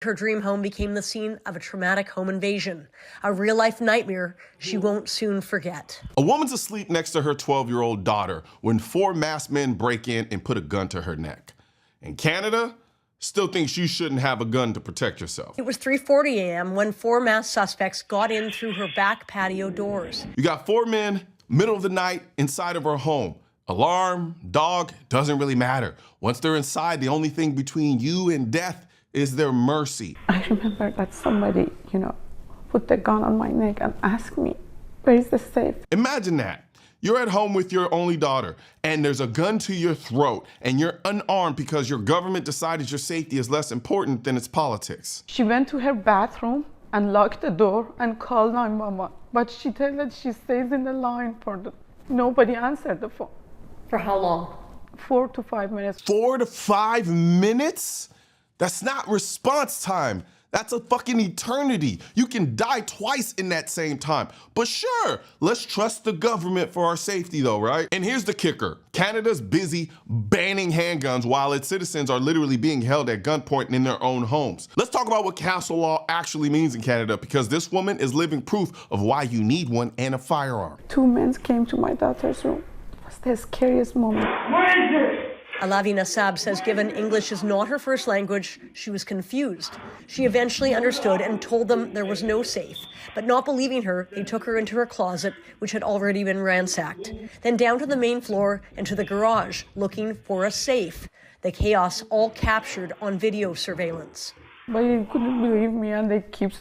Her dream home became the scene of a traumatic home invasion, a real-life nightmare she won't soon forget. A woman's asleep next to her 12-year-old daughter when 4 masked men break in and put a gun to her neck. And Canada still thinks you shouldn't have a gun to protect yourself. It was 3:40 a.m. when 4 masked suspects got in through her back patio doors. You got 4 men, middle of the night, inside of her home. Alarm, dog, doesn't really matter. Once they're inside, the only thing between you and death is their mercy. I remember that somebody, put the gun on my neck and asked me, where is the safe? Imagine that. You're at home with your only daughter, and there's a gun to your throat, and you're unarmed because your government decided your safety is less important than its politics. She went to her bathroom and locked the door and called 911. But she said that she stays in the line nobody answered the phone. For how long? 4 to 5 minutes. 4 to 5 minutes? That's not response time. That's a fucking eternity. You can die twice in that same time. But sure, let's trust the government for our safety though, right? And here's the kicker. Canada's busy banning handguns while its citizens are literally being held at gunpoint in their own homes. Let's talk about what castle law actually means in Canada, because this woman is living proof of why you need one and a firearm. 2 men came to my daughter's room. It was the scariest moment. Alavina Saab says given English is not her first language, she was confused. She eventually understood and told them there was no safe. But not believing her, they took her into her closet, which had already been ransacked. Then down to the main floor and to the garage, looking for a safe. The chaos all captured on video surveillance. But they couldn't believe me, and they keep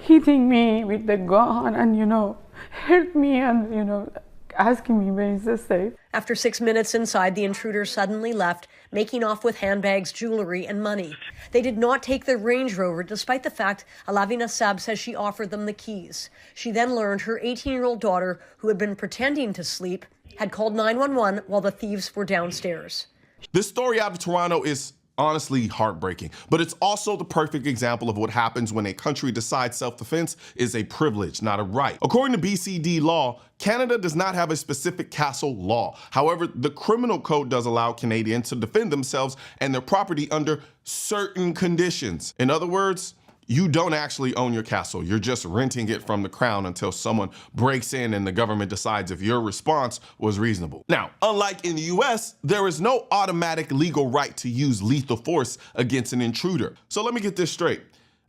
hitting me with the gun and, hurt me and, asking me where is the safe. After 6 minutes inside, the intruders suddenly left, making off with handbags, jewelry, and money. They did not take the Range Rover, despite the fact Alavina Saab says she offered them the keys. She then learned her 18-year-old daughter, who had been pretending to sleep, had called 911 while the thieves were downstairs. This story out of Toronto is honestly heartbreaking, but it's also the perfect example of what happens when a country decides self-defense is a privilege, not a right. According to BCD law, Canada does not have a specific castle law. However, the criminal code does allow Canadians to defend themselves and their property under certain conditions. In other words, you don't actually own your castle. You're just renting it from the crown until someone breaks in and the government decides if your response was reasonable. Now, unlike in the US, there is no automatic legal right to use lethal force against an intruder. So let me get this straight.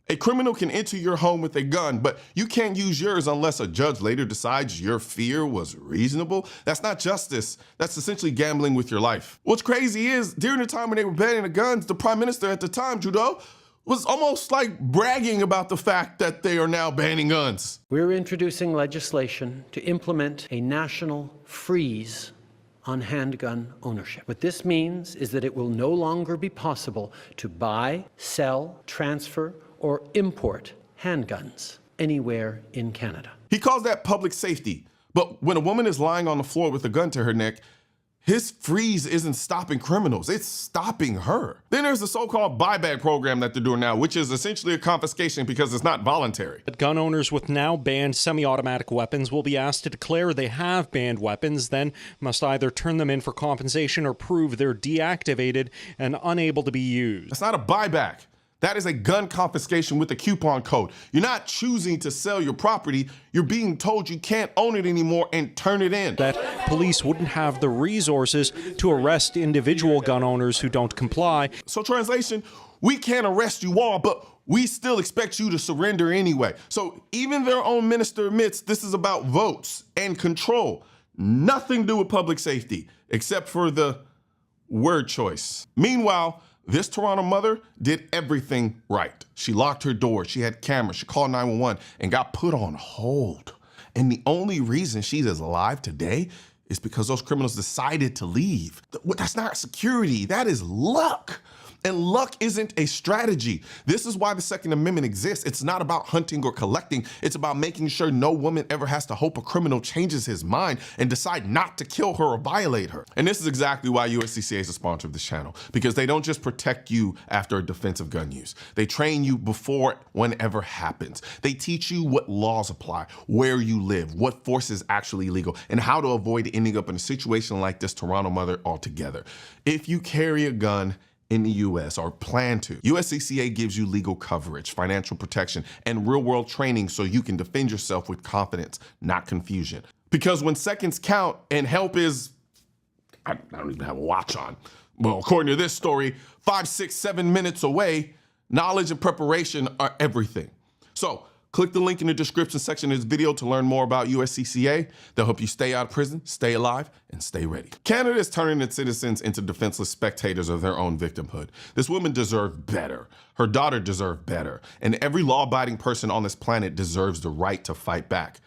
A criminal can enter your home with a gun, but you can't use yours unless a judge later decides your fear was reasonable. That's not justice. That's essentially gambling with your life. What's crazy is, during the time when they were banning the guns, the prime minister at the time, Trudeau, was almost like bragging about the fact that they are now banning guns. We're introducing legislation to implement a national freeze on handgun ownership. What this means is that it will no longer be possible to buy, sell, transfer, or import handguns anywhere in Canada. He calls that public safety. But when a woman is lying on the floor with a gun to her neck, his freeze isn't stopping criminals, it's stopping her. Then there's the so-called buyback program that they're doing now, which is essentially a confiscation because it's not voluntary. But gun owners with now banned semi-automatic weapons will be asked to declare they have banned weapons, then must either turn them in for compensation or prove they're deactivated and unable to be used. That's not a buyback. That is a gun confiscation with a coupon code. You're not choosing to sell your property. You're being told you can't own it anymore and turn it in. That police wouldn't have the resources to arrest individual gun owners who don't comply. So translation, we can't arrest you all, but we still expect you to surrender anyway. So even their own minister admits this is about votes and control. Nothing to do with public safety, except for the word choice. Meanwhile, this Toronto mother did everything right. She locked her door, she had cameras, she called 911 and got put on hold. And the only reason she's alive today is because those criminals decided to leave. That's not security, that is luck. And luck isn't a strategy. This is why the Second Amendment exists. It's not about hunting or collecting. It's about making sure no woman ever has to hope a criminal changes his mind and decide not to kill her or violate her. And this is exactly why USCCA is a sponsor of this channel, because they don't just protect you after a defense of gun use. They train you before whenever happens. They teach you what laws apply, where you live, what force is actually legal, and how to avoid ending up in a situation like this Toronto mother altogether. If you carry a gun, in the US or plan to. USCCA gives you legal coverage, financial protection, and real-world training so you can defend yourself with confidence, not confusion. Because when seconds count and help is, I don't even have a watch on. Well, according to this story, 5, 6, 7 minutes away, knowledge and preparation are everything. So click the link in the description section of this video to learn more about USCCA. They'll help you stay out of prison, stay alive, and stay ready. Canada is turning its citizens into defenseless spectators of their own victimhood. This woman deserved better. Her daughter deserved better. And every law-abiding person on this planet deserves the right to fight back.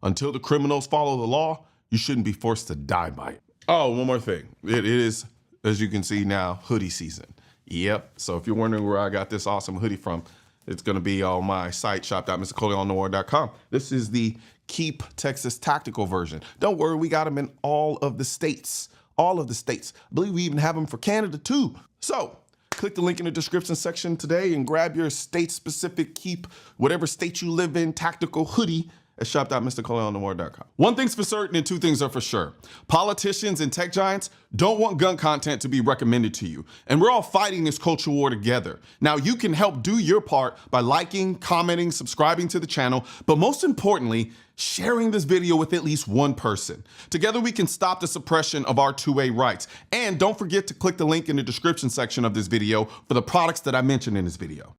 Until the criminals follow the law, you shouldn't be forced to die by it. Oh, one more thing. It is, as you can see now, hoodie season. Yep, so if you're wondering where I got this awesome hoodie from, it's gonna be on my site, shop.mrcoleonnoir.com. This is the Keep Texas Tactical version. Don't worry, we got them in all of the states. All of the states. I believe we even have them for Canada too. So, click the link in the description section today and grab your state-specific Keep, whatever state you live in, tactical hoodie at shop.mrcoleonnoir.com. One thing's for certain and two things are for sure. Politicians and tech giants don't want gun content to be recommended to you. And we're all fighting this culture war together. Now you can help do your part by liking, commenting, subscribing to the channel, but most importantly, sharing this video with at least one person. Together we can stop the suppression of our 2A rights. And don't forget to click the link in the description section of this video for the products that I mentioned in this video.